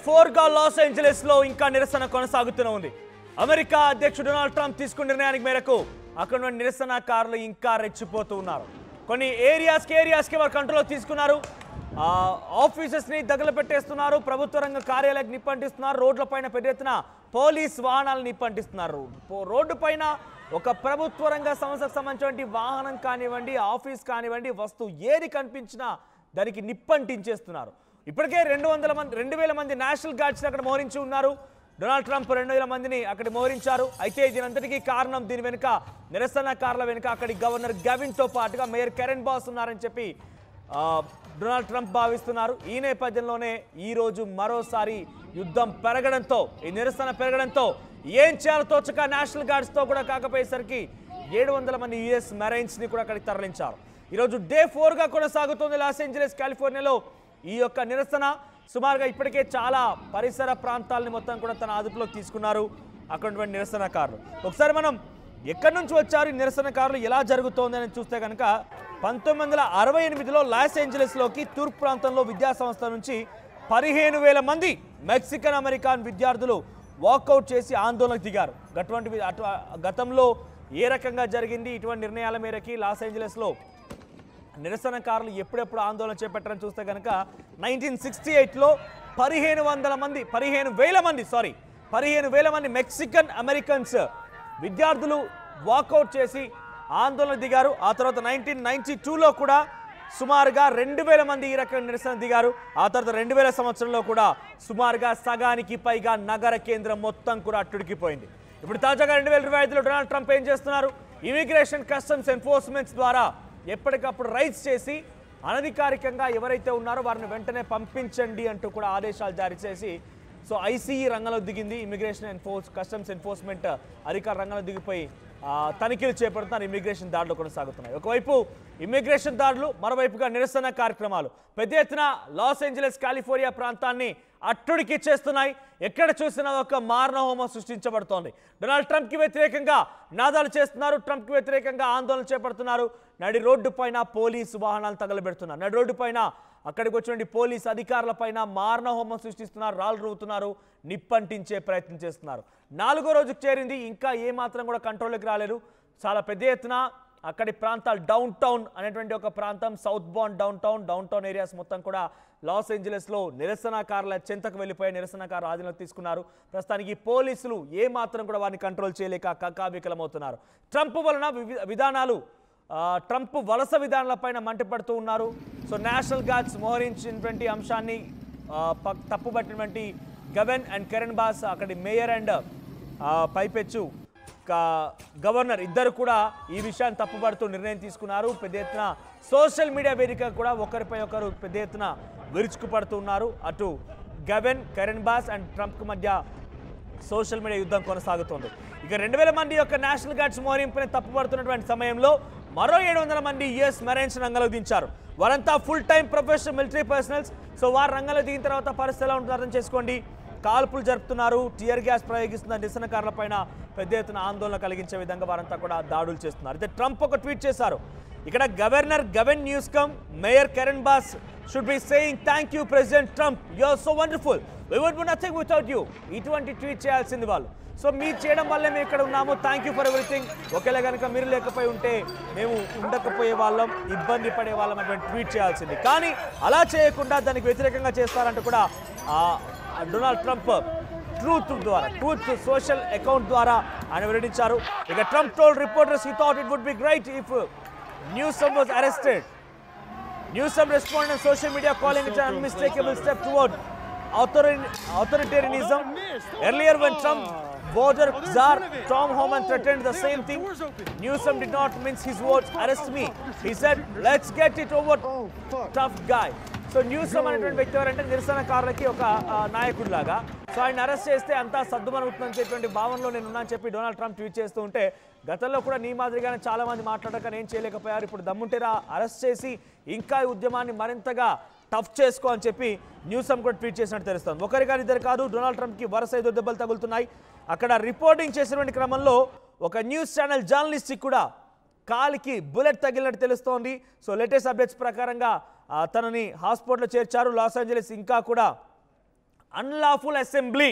4 గా Los Angeles లో ఇంకా నిరసన కొనసాగుతూనే ఉంది. అమెరికా అధ్యక్షుడు డొనాల్డ్ ట్రంప్ తీసుకున్న నిర్ణయానికి మేరకు అక్కడ ఉన్న నిరసనకారులు ఇంకా రెచ్చిపోతూ ఉన్నారు. కొన్ని ఏరియాస్కి వారు కంట్రోల్ తీసుకున్నారు. ఆఫీసెస్ ని తగలబెట్టేస్తున్నారు. ప్రభుత్వ రంగ కార్యాలయాలకు నిప్పంటిస్తున్నారు. రోడ్లపైన పెద్ద ఎత్తున పోలీస్ వాహనాలను నిప్పంటిస్తున్నారు. రోడ్డు పైన ఒక ప్రభుత్వ రంగ సంస్థకు సంబంధించిన వాహనం కానివ్వండి, ఆఫీస్ కానివ్వండి, వస్తువు ఏది కనిపించినా దానికి నిప్పంటించేస్తున్నారు. ఇప్పటికే 2,000 మంది నేషనల్ గార్డ్స్ అక్కడ మోహరించి ఉన్నారు. డొనాల్డ్ ట్రంప్ 2,000 మందిని అక్కడ మోహరించారు. అయితే దీనంతటికీ కారణం, దీని వెనుక నిరసనకారుల వెనుక అక్కడి గవర్నర్ గవిన్తో పాటుగా మేయర్ కెరెన్ బాస్ ఉన్నారని చెప్పి డొనాల్డ్ ట్రంప్ భావిస్తున్నారు. ఈ నేపథ్యంలోనే ఈరోజు మరోసారి యుద్ధం పెరగడంతో, ఈ నిరసన పెరగడంతో ఏం చేయాలో తోచక నేషనల్ గార్డ్స్తో కూడా కాకపోయేసరికి 700 మంది యుఎస్ మెరైన్స్ని కూడా అక్కడికి తరలించారు. ఈరోజు డే 4 గా కొనసాగుతుంది లాస్ ఏంజలస్ కాలిఫోర్నియాలో ఈ యొక్క నిరసన. సుమారుగా ఇప్పటికే చాలా పరిసర ప్రాంతాలని మొత్తం కూడా తన అదుపులోకి తీసుకున్నారు అక్కడ నిరసనకారులు. ఒకసారి మనం ఎక్కడి నుంచి వచ్చారు ఈ నిరసనకారులు, ఎలా జరుగుతోంది అని చూస్తే కనుక 1968లో లాస్ ఏంజలస్లోకి తూర్పు ప్రాంతంలో విద్యా సంస్థ నుంచి 15,000 మంది మెక్సికన్ అమెరికన్ విద్యార్థులు వాకౌట్ చేసి ఆందోళనకు దిగారు. గతంలో ఏ రకంగా జరిగింది ఇటువంటి నిర్ణయాల మేరకి లాస్ ఏంజలస్లో నిరసనకారులు ఎప్పుడెప్పుడు ఆందోళన చేపట్టారని చూస్తే కనుక 1968లో 15,000 మంది మెక్సికన్ అమెరికన్స్ విద్యార్థులు వాకౌట్ చేసి ఆందోళన దిగారు. ఆ తర్వాత 1992లో కూడా సుమారుగా 2,000 మంది ఈ రకం నిరసన దిగారు. ఆ తర్వాత 2000 సంవత్సరంలో కూడా సుమారుగా సగానికి పైగా నగర కేంద్రం మొత్తం కూడా అట్టుడికిపోయింది. ఇప్పుడు తాజాగా 2025లో డొనాల్డ్ ట్రంప్ ఏం చేస్తున్నారు? ఇమిగ్రేషన్ కస్టమ్స్ ఎన్ఫోర్స్మెంట్స్ ద్వారా ఎప్పటికప్పుడు రైడ్స్ చేసి అనధికారికంగా ఎవరైతే ఉన్నారో వారిని వెంటనే పంపించండి అంటూ కూడా ఆదేశాలు జారీ చేసి ఐసీఈ రంగంలో దిగింది. ఇమిగ్రేషన్ కస్టమ్స్ ఎన్ఫోర్స్మెంట్ అధికార రంగంలో దిగిపోయి తనిఖీలు చేపడుతున్నారు. ఇమిగ్రేషన్ దాడులు కొనసాగుతున్నాయి. ఒకవైపు ఇమిగ్రేషన్ దాడులు, మరోవైపుగా నిరసన కార్యక్రమాలు పెద్ద ఎత్తున లాస్ ఏంజలస్ కాలిఫోర్నియా ప్రాంతాన్ని అట్టుడికిచ్చేస్తున్నాయి. ఎక్కడ చూసినా ఒక మారణహోమం సృష్టించబడుతోంది. డొనాల్డ్ ట్రంప్కి వ్యతిరేకంగా నినాదాలు చేస్తున్నారు. ట్రంప్కి వ్యతిరేకంగా ఆందోళన చేపడుతున్నారు. నడి రోడ్డు పైన పోలీసు వాహనాలు తగలబెడుతున్నారు. నడి రోడ్డు పైన అక్కడికి వచ్చినటువంటి పోలీసు అధికారుల పైన మారణహోమం సృష్టిస్తున్నారు. రాళ్ళు రువుతున్నారు, నిప్పంటించే ప్రయత్నం చేస్తున్నారు. 4వ రోజుకు చేరింది, ఇంకా ఏమాత్రం కూడా కంట్రోల్లోకి రాలేదు. చాలా పెద్ద ఎత్తున అక్కడి ప్రాంతాలు, డౌన్ టౌన్ అనేటువంటి ఒక ప్రాంతం, south bound down town areas మొత్తం కూడా లాస్ ఏంజలస్లో నిరసనకారుల చెంతకు వెళ్ళిపోయే నిరసనకారులు ఆధీనంలోకి తీసుకున్నారు. ప్రస్తుతానికి పోలీసులు ఏమాత్రం కూడా వారిని కంట్రోల్ చేయలేక కకావికలమవుతున్నారు. ట్రంప్ వలస విధానాలపైన మంటపడుతూ ఉన్నారు. నేషనల్ గార్డ్స్ మోహరించినటువంటి అంశాన్ని తప్పుబట్టినటువంటి గవెన్ అండ్ కెరెన్ బాస్, అక్కడి మేయర్ అండ్ పైపెచ్చు గవర్నర్ ఇద్దరు కూడా ఈ విషయాన్ని తప్పుపడుతూ నిర్ణయం తీసుకున్నారు. పెద్ద ఎత్తున సోషల్ మీడియా వేదిక కూడా ఒకరిపై ఒకరు పెద్ద ఎత్తున విరుచుకుపడుతున్నారు. అటు గవెన్, కెరెన్ బాస్ అండ్ ట్రంప్ మధ్య సోషల్ మీడియా యుద్ధం కొనసాగుతోంది. ఇక 2,000 మంది యొక్క నేషనల్ గార్డ్స్ మోహరింపుని తప్పుపడుతున్నటువంటి సమయంలో మరో 700 మంది యుఎస్ మెరైన్స్ రంగంలో దించారు. వారంతా full time professional military personals. వారు రంగంలో దిగిన తర్వాత పరిస్థితి ఎలా ఉంటుందో అర్థం చేసుకోండి. కాల్పులు జరుపుతున్నారు, టియర్ గ్యాస్ ప్రయోగిస్తున్న నిరసనకారుల పైన పెద్ద ఎత్తున ఆందోళన కలిగించే విధంగా వారంతా కూడా దాడులు చేస్తున్నారు. అయితే ట్రంప్ ఒక ట్వీట్ చేశారు. ఇక్కడ governor Gavin Newsom, mayor Karen Bass should be saying thank you president Trump, you are so wonderful, we would be nothing without you. ఇటువంటి ట్వీట్ చేయాల్సింది వాళ్ళు. మీరు చేయడం వల్లే మేము ఇక్కడ ఉన్నాము, థ్యాంక్ యూ ఫర్ ఎవ్రీథింగ్. ఒకేలా కనుక మీరు లేకపోయి ఉంటే మేము ఉండకపోయే వాళ్ళం, ఇబ్బంది పడే వాళ్ళం అటువంటి ట్వీట్ చేయాల్సింది. కానీ అలా చేయకుండా దానికి వ్యతిరేకంగా చేస్తారంటూ కూడా Donald Trump Truth Social account ద్వారా ఆయన వెల్లడించారు. ఇక Trump told reporters he thought it would be great if Newsom was arrested. Newsom responded on social media calling it an unmistakable step toward authoritarianism. Earlier when Trump border czar Tom Homan threatened the same thing, Newsom did not mince his words, arrest me. He said, let's get it over, tough guy. Newsom అనేటువంటి వ్యక్తి ఎవరంటే నిరసనకారులకి ఒక నాయకుడిలాగా. ఆయన arrest చేస్తే అంతా సర్దుమనుగుతుందని చెప్పేటువంటి భావనలో నేను ఉన్నాను చెప్పి డొనాల్డ్ ట్రంప్ ట్వీట్ చేస్తూ ఉంటే, గతంలో కూడా నీ మాదిరిగానే చాలా మంది మాట్లాడక నేను చేయలేకపోయారు, ఇప్పుడు దమ్ముంటేరా అరెస్ట్ చేసి ఇంకా ఈ ఉద్యమాన్ని మరింతగా టఫ్ చేసుకో అని చెప్పి న్యూసమ్ కూడా ట్వీట్ చేసినట్టు తెలుస్తుంది. ఒకరి కానీ ఇద్దరు కాదు, డొనాల్డ్ ట్రంప్కి వరుస 5 దెబ్బలు తగులుతున్నాయి. అక్కడ రిపోర్టింగ్ చేసినటువంటి క్రమంలో ఒక న్యూస్ ఛానల్ జర్నలిస్ట్కి కూడా కాలికి బుల్లెట్ తగిలినట్టు తెలుస్తోంది. లేటెస్ట్ అప్డేట్స్ ప్రకారంగా తనని హాస్పిటల్లో చేర్చారు. లాస్ ఏంజలస్ ఇంకా కూడా అన్లాఫుల్ అసెంబ్లీ.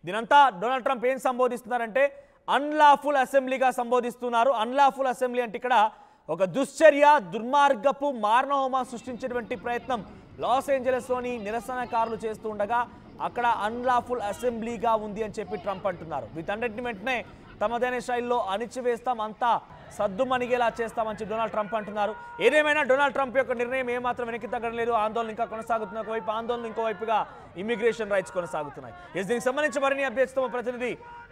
దీనంతా డొనాల్డ్ ట్రంప్ ఏం సంబోధిస్తున్నారంటే అన్లాఫుల్ అసెంబ్లీగా సంబోధిస్తున్నారు. అన్లాఫుల్ అసెంబ్లీ అంటే ఇక్కడ ఒక దుశ్చర్య, దుర్మార్గపు మారణహోమం సృష్టించేటువంటి ప్రయత్నం లాస్ ఏంజలస్లోని నిరసనకారులు చేస్తూ ఉండగా అక్కడ అన్లాఫుల్ అసెంబ్లీగా ఉంది అని చెప్పి ట్రంప్ అంటున్నారు. వీటన్నిటిని వెంటనే తమదైన శైలిలో అణిచివేస్తాం, అంతా సద్దుమణిగేలా చేస్తామని చెప్పి డొనాల్డ్ ట్రంప్ అంటున్నారు. ఏదేమైనా డొనాల్డ్ ట్రంప్ యొక్క నిర్ణయం ఏమాత్రం వెనక్కి తగ్గడం లేదు. ఆందోళన ఇంకా కొనసాగుతున్న ఒకవైపు ఆందోళన, ఇంకోవైపుగా ఇమిగ్రేషన్ రైట్స్ కొనసాగుతున్నాయి. దీనికి సంబంధించి మరిన్ని అప్డేట్స్ తో ప్రతినిధి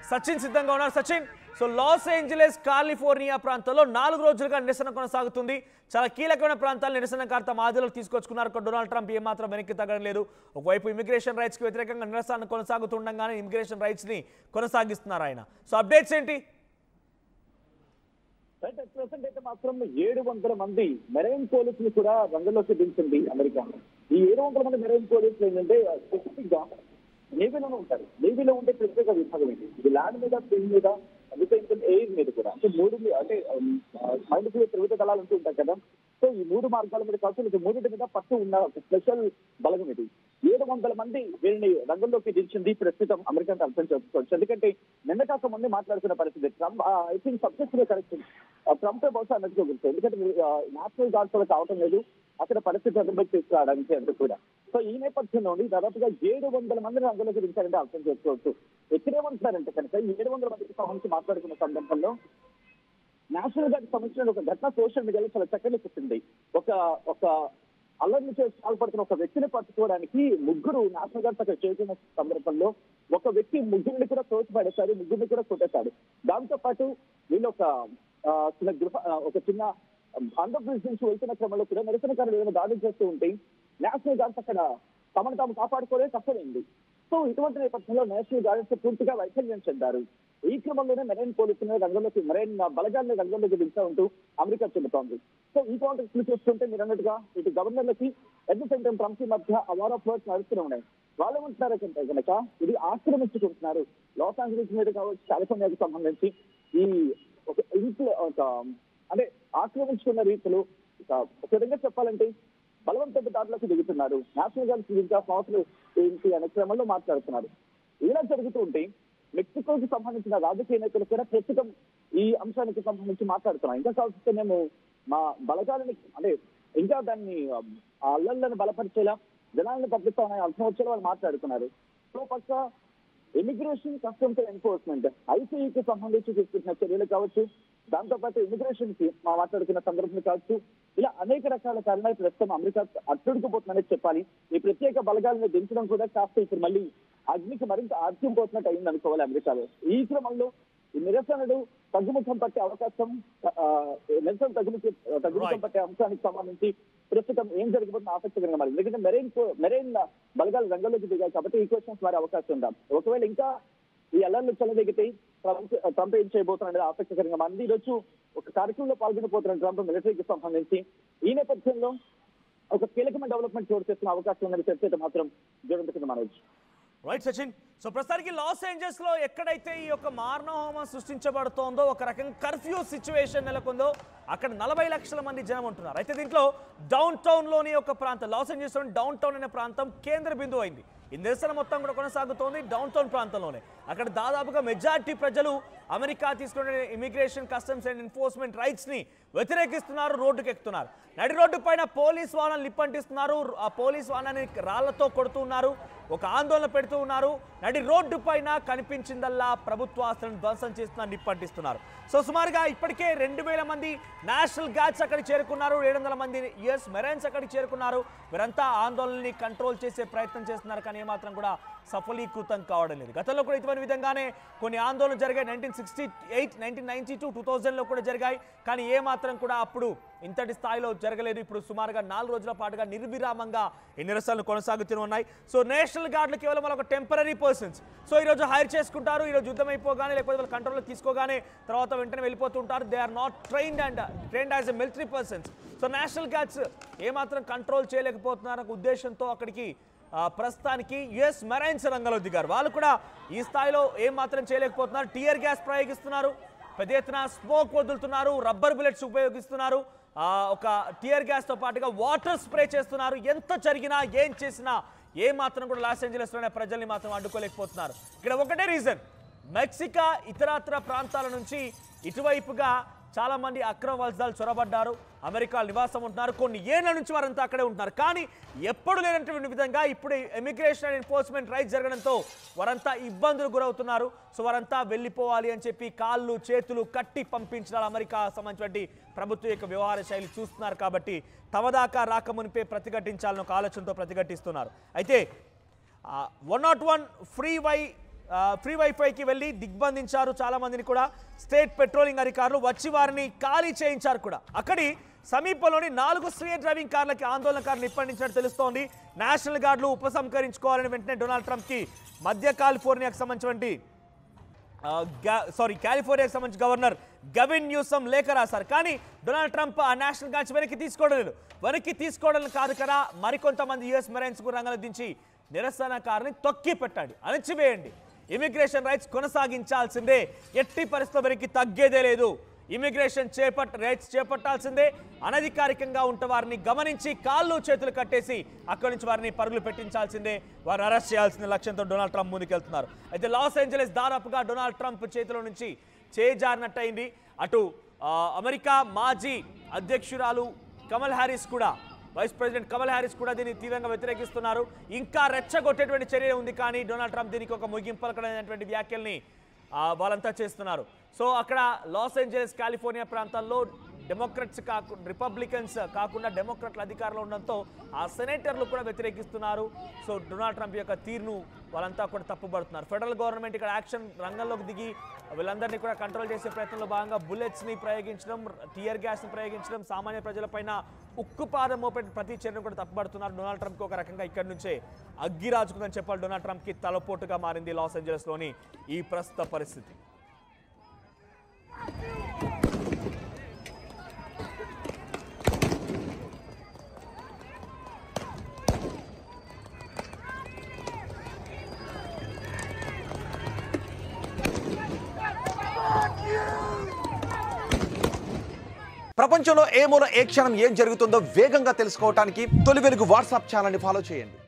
సచిన్ సిద్ధంగా ఉన్నారు. Sachin, so Los Angeles California ప్రాంతంలో 4 రోజులుగా నిరసన కొనసాగుతుంది. చాలా కీలకమైన ప్రాంతాలు నిరసనకారు తమ ఆదిలో తీసుకొచ్చుకున్నారు. డొనాల్డ్ ట్రంప్ ఏమాత్రం వెనక్కి తగ్గడం లేదు. ఒకవైపు ఇమిగ్రేషన్ రైట్స్కి వ్యతిరేకంగా నిరసన కొనసాగుతుండగానే ఇమిగ్రేషన్ రైట్స్ని కొనసాగిస్తున్నారు ఆయన. సో అప్డేట్స్ ఏంటి? ప్రెసెంట్ అయితే మాత్రం 700 మంది మెరైన్ పోలీసులు కూడా రంగంలోకి దించింది అమెరికా. ఈ 700 మంది మెరైన్ పోలీసులు ఏంటంటే స్పెసిఫిక్ గా నేవీలోనే ఉంటారు. నేవీలో ఉంటే ప్రత్యేక విభాగం ఏంటి, ఇది ల్యాండ్ మీద, సీ మీద, ఎయిర్ మీద కూడా. అంటే 3 అంటే మైండ్ త్రివిధ దళాలు అంటూ ఉంటాయి కదా. సో ఈ 3 మార్గాల మీద కావచ్చు, 3 మీద పట్టు ఉన్న స్పెషల్ బలగం ఇది. 700 మంది వీళ్ళని రంగంలోకి దించింది ప్రస్తుతం అమెరికా అర్థం చేసుకోవచ్చు. ఎందుకంటే నిన్న కాక ముందే మాట్లాడుతున్న పరిస్థితి ట్రంప్ ఐ థింక్ సబ్జెక్ట్ లో కరెక్ట్ ట్రంప్ బహుశా అన్నట్టుగా గుర్తుంది. ఎందుకంటే నేషనల్ గార్డ్స్ వాళ్ళకి అవటం లేదు అక్కడ పరిస్థితి అదుపులోకి తీసుకురావడానికి అంటూ కూడా. సో ఈ నేపథ్యంలోని దాదాపుగా 700 మందిని రంగంలోకి దించారంటే అర్థం చేసుకోవచ్చు. ఎక్కడేమంటున్నారంటే కనుక ఈ 700 మందికి సంబంధించి మాట్లాడుకున్న సందర్భంలో నేషనల్ గార్డ్ సంబంధించిన ఒక ఘటన సోషల్ మీడియాలో చాలా చక్కర్లెక్కుతుంది. ఒక అల్లర్ని చేసి పాల్పడుతున్న ఒక వ్యక్తిని పట్టుకోవడానికి 3 నేషనల్ గార్డ్స్ అక్కడ చేసిన సందర్భంలో ఒక వ్యక్తి 3 కూడా తోచిపడేశాడు, 3 కూడా కొట్టేశాడు. దాంతో పాటు వీళ్ళు ఒక చిన్న అండర్ బ్రిడ్జ్ నుంచి వెళ్తున్న క్రమంలో కూడా నిరసనకారులు ఏదైనా దాడులు చేస్తూ ఉంటే నేషనల్ గార్డ్స్ అక్కడ తమను తాము కాపాడుకోవడం కష్టమైంది. సో ఇటువంటి నేపథ్యంలో నేషనల్ గార్డ్స్ పూర్తిగా వైఫల్యం చెందారు. ఈ క్రమంలోనే మెరైన్ పోలీసులను రంగంలోకి, మెరైన్ బలగాలను రంగంలోకి దించా ఉంటూ అమెరికా చెబుతోంది. సో ఈ కాంటెక్స్ట్ ను చూస్తుంటే మీరు అన్నట్టుగా ఇటు గవర్నర్లకి at the same time Trump కి మధ్య వార్ ఆఫ్ వర్డ్స్ నడుస్తూనే ఉన్నాయి. వాళ్ళు ఏమంటున్నారంటే కనుక ఇది ఆక్రమించుకుంటున్నారు. లాస్ ఏంజలస్ మీద కావచ్చు, కాలిఫోర్నియాకి సంబంధించి ఈ ఒక ఇంట్లో అంటే ఆక్రమించుకున్న రీతిలో ఒక విధంగా చెప్పాలంటే బలవంతపు దాడులకు దిగుతున్నారు. నేషనల్ గార్డ్స్ ఇంకా సంవత్సరం ఏంటి అనే క్రమంలో మాట్లాడుతున్నారు. ఇలా జరుగుతూ ఉంటే మెక్సికోకి సంబంధించిన రాజకీయ నేతలు కూడా ప్రస్తుతం ఈ అంశానికి సంబంధించి మాట్లాడుతున్నారు. ఇంకా కావాల్సి మేము మా బలగాలని అంటే ఇంకా దాన్ని ఆ అల్లర్లను బలపరిచేలా జనాలను పంపిస్తామనే అర్థం వచ్చేలా వాళ్ళు మాట్లాడుతున్నారు. సో పక్క ఇమిగ్రేషన్, కస్టమ్స్ ఎన్ఫోర్స్మెంట్, ఐసీఈకి సంబంధించి తీసుకుంటున్న చర్యలు కావచ్చు, దాంతోపాటు ఇమిగ్రేషన్ కి మాట్లాడుకున్న సందర్భం కావచ్చు, ఇలా అనేక రకాల కారణాలు ప్రస్తుతం అమెరికా అట్టుడుకుపోతుందనే చెప్పాలి. ఈ ప్రత్యేక బలగాలను దించడం కూడా కాస్త ఇప్పుడు మళ్ళీ అగ్నికి మరింత ఆర్జ్యం పోతున్నట్టు అయింది అనుకోవాలి అమెరికాలో. ఈ క్రమంలో ఈ నిరసనలు తగ్గుముఖం పట్టే అవకాశం, నిరసన తగ్గుముఖం పట్టే అంశానికి సంబంధించి ప్రస్తుతం ఏం జరగబోతున్న ఆసక్తికరంగా మరి. ఎందుకంటే మెరైన్ బలగాలు రంగంలోకి దిగాయి కాబట్టి ఈ క్వశ్చన్స్ మారే అవకాశం ఉందా. ఒకవేళ ఇంకా ఈ అల్లర్లు చెలదిగితే ట్రంప్ ఏం చేయబోతున్నది ఆసక్తికరంగా మారింది. ఈరోజు ఒక కార్యక్రమంలో పాల్గొనబోతున్న ట్రంప్ మిలిటరీకి సంబంధించి ఈ నేపథ్యంలో ఒక కీలకమైన డెవలప్మెంట్ చోటు చేస్తున్న అవకాశం ఉన్నది చర్చ అయితే మాత్రం జరుగుతుంది మనోజ్. రైట్ సచిన్. సో ప్రస్తుతానికి లాస్ ఏంజల్స్ లో ఎక్కడైతే ఈ యొక్క మారణహోమం సృష్టించబడుతోందో, ఒక రకంగా కర్ఫ్యూ సిచ్యువేషన్ నెలకొందో, అక్కడ 40 లక్షల మంది జనం ఉంటున్నారు. అయితే దీంట్లో డౌన్ టౌన్ లోని ఒక ప్రాంతం, లాస్ ఏంజల్స్ లోని డౌన్ టౌన్ అనే ప్రాంతం కేంద్ర బిందువు అయింది. ఈ నిరసన మొత్తం కూడా కొనసాగుతోంది డౌన్ టౌన్ ప్రాంతంలోనే. అక్కడ దాదాపుగా మెజారిటీ ప్రజలు అమెరికా తీసుకునే immigration, customs and enforcement rights ని వ్యతిరేకిస్తున్నారు, రోడ్డుకు ఎక్కుతున్నారు. నడి రోడ్డు పైన పోలీస్ వాహనాలు నిప్పంటిస్తున్నారు, ఆ పోలీస్ వాహనాన్ని రాళ్లతో కొడుతున్నారు, ఒక ఆందోళన పెడుతూ ఉన్నారు. నడి రోడ్డు పైన కనిపించిందల్లా ప్రభుత్వ ఆస్తులను ధ్వంసం చేస్తున్నారు, నిప్పంటిస్తున్నారు. సో సుమారుగా ఇప్పటికే 2000 మంది నేషనల్ గార్డ్స్ అక్కడికి చేరుకున్నారు, 700 మంది యుఎస్ మెరైన్స్ అక్కడికి చేరుకున్నారు. వీరంతా ఆందోళనని కంట్రోల్ చేసే ప్రయత్నం చేస్తున్నారు, కానీ ఏమాత్రం కూడా సఫలీకృతం కావడం లేదు. గతంలో కూడా ఇటువంటి విధంగానే కొన్ని ఆందోళనలు జరిగాయి. 1968, 1992, 2000లో కూడా జరిగాయి, కానీ ఏమాత్రం కూడా అప్పుడు ఇంతటి స్థాయిలో జరగలేదు. ఇప్పుడు సుమారుగా 4 రోజుల పాటుగా నిర్విరామంగా ఈ నిరసనలు కొనసాగుతూ ఉన్నాయి. సో నేషనల్ గార్డులు కేవలం ఒక టెంపరీ పర్సన్స్. సో ఈరోజు హైర్ చేసుకుంటారు, ఈరోజు యుద్ధం అయిపోగానే లేకపోతే వాళ్ళు కంట్రోల్లో తీసుకోగానే తర్వాత వెంటనే వెళ్ళిపోతుంటారు. They are not trained as a military persons. So national guards ఏమాత్రం కంట్రోల్ చేయలేకపోతున్నారు ఉద్దేశంతో అక్కడికి ప్రస్తుతానికి యుఎస్ మెరైన్స్ రంగంలో దిగారు. వాళ్ళు కూడా ఈ స్థాయిలో ఏమాత్రం చేయలేకపోతున్నారు. టియర్ గ్యాస్ ప్రయోగిస్తున్నారు, పెద్ద ఎత్తున స్మోక్ వదులుతున్నారు, రబ్బర్ బుల్లెట్స్ ఉపయోగిస్తున్నారు, ఒక టియర్ గ్యాస్తో పాటుగా వాటర్ స్ప్రే చేస్తున్నారు. ఎంత జరిగినా ఏం చేసినా ఏ మాత్రం కూడా లాస్ ఏంజలస్లోనే ప్రజల్ని మాత్రం అడ్డుకోలేకపోతున్నారు. ఇక్కడ ఒకటే రీజన్, మెక్సికా ఇతరత్ర ప్రాంతాల నుంచి ఇటువైపుగా చాలా మంది అక్రమ వలసదారులు చొరబడ్డారు, అమెరికా నివాసం ఉంటున్నారు, కొన్ని ఏళ్ల నుంచి వారంతా అక్కడే ఉంటున్నారు. కానీ ఎప్పుడు లేనటువంటి విధంగా ఇప్పుడు ఇమిగ్రేషన్ అండ్ ఎన్ఫోర్స్మెంట్ రైట్స్ జరగడంతో వారంతా ఇబ్బందులు గురవుతున్నారు. సో వారంతా వెళ్ళిపోవాలి అని చెప్పి కాళ్ళు చేతులు కట్టి పంపించాలి అమెరికా సంబంధించినటువంటి ప్రభుత్వం యొక్క వ్యవహార శైలి చూస్తున్నారు. కాబట్టి తమదాకా రాకమునిపే ప్రతిఘటించాలని ఒక ఆలోచనతో ప్రతిఘటిస్తున్నారు. అయితే 101 ఫ్రీ వైఫైకి వెళ్ళి దిగ్బంధించారు చాలా మందిని కూడా. స్టేట్ పెట్రోలింగ్ అధికారులు వచ్చి వారిని ఖాళీ చేయించారు కూడా. అక్కడి సమీపంలోని 4 స్వీయ డ్రైవింగ్ కార్లకి ఆందోళనకారులు నిప్పండించినట్టు తెలుస్తోంది. నేషనల్ గార్డులు ఉపసంహరించుకోవాలని వెంటనే డొనాల్డ్ ట్రంప్కి కాలిఫోర్నియాకి సంబంధించిన గవర్నర్ గవిన్ న్యూసమ్ లేఖ రాశారు. కానీ డొనాల్డ్ ట్రంప్ ఆ నేషనల్ గార్డ్స్ వెనక్కి తీసుకోవడం కాదు కదా, మరికొంతమంది యుఎస్ మెరైన్స్ కు రంగంలో దించి నిరసనకారుని తొక్కి పెట్టండి, అణచివేయండి, ఇమిగ్రేషన్ రైట్స్ కొనసాగించాల్సిందే, ఎట్టి పరిస్థితుల్లో వెనక్కి తగ్గేదే లేదు, ఇమిగ్రేషన్ రైట్స్ చేపట్టాల్సిందే, అనధికారికంగా ఉంటే వారిని గమనించి కాళ్ళు చేతులు కట్టేసి అక్కడి నుంచి వారిని పరుగులు పెట్టించాల్సిందే, వారిని అరెస్ట్ చేయాల్సిన లక్ష్యంతో డొనాల్డ్ ట్రంప్ ముందుకెళ్తున్నారు. అయితే లాస్ ఏంజలస్ దాదాపుగా డొనాల్డ్ ట్రంప్ చేతిలో నుంచి చేజారినట్టయింది. అటు అమెరికా మాజీ అధ్యక్షురాలు కమల్ హ్యారిస్ కూడా, వైస్ ప్రెసిడెంట్ కమల్ హ్యారిస్ కూడా దీన్ని తీవ్రంగా వ్యతిరేకిస్తున్నారు. ఇంకా రెచ్చగొట్టేటువంటి చర్య ఉంది, కానీ డొనాల్డ్ ట్రంప్ దీనికి ఒక ముగింపు పలకడైనటువంటి వ్యాఖ్యల్ని వాళ్ళంతా చేస్తున్నారు. సో అక్కడ లాస్ ఏంజలస్ కాలిఫోర్నియా ప్రాంతాల్లో రిపబ్లికన్స్ కాకుండా డెమోక్రాట్ల అధికారంలో ఉండడంతో ఆ సెనేటర్లు కూడా వ్యతిరేకిస్తున్నారు. సో డొనాల్డ్ ట్రంప్ యొక్క తీరును వాళ్ళంతా కూడా తప్పుపడుతున్నారు. ఫెడరల్ గవర్నమెంట్ ఇక్కడ యాక్షన్ రంగంలోకి దిగి వీళ్ళందరినీ కూడా కంట్రోల్ చేసే ప్రయత్నంలో భాగంగా బుల్లెట్స్ని ప్రయోగించడం, టియర్ గ్యాస్ని ప్రయోగించడం, సామాన్య ప్రజలపైన ఉక్కుపాదం మోపే ప్రతి చర్యను కూడా తప్పుపడుతున్నారు. డొనాల్డ్ ట్రంప్కి ఒక రకంగా ఇక్కడి నుంచే అగ్గి రాజుకుందని చెప్పాలి. డొనాల్డ్ ట్రంప్కి తలపోటుగా మారింది లాస్ ఏంజలస్లోని ఈ ప్రస్తుత పరిస్థితి. ప్రపంచంలో ఏ మూల ఏ క్షణం ఏం జరుగుతుందో వేగంగా తెలుసుకోవడానికి తొలి వెలుగు వాట్సాప్ ఛానల్ని ఫాలో చేయండి.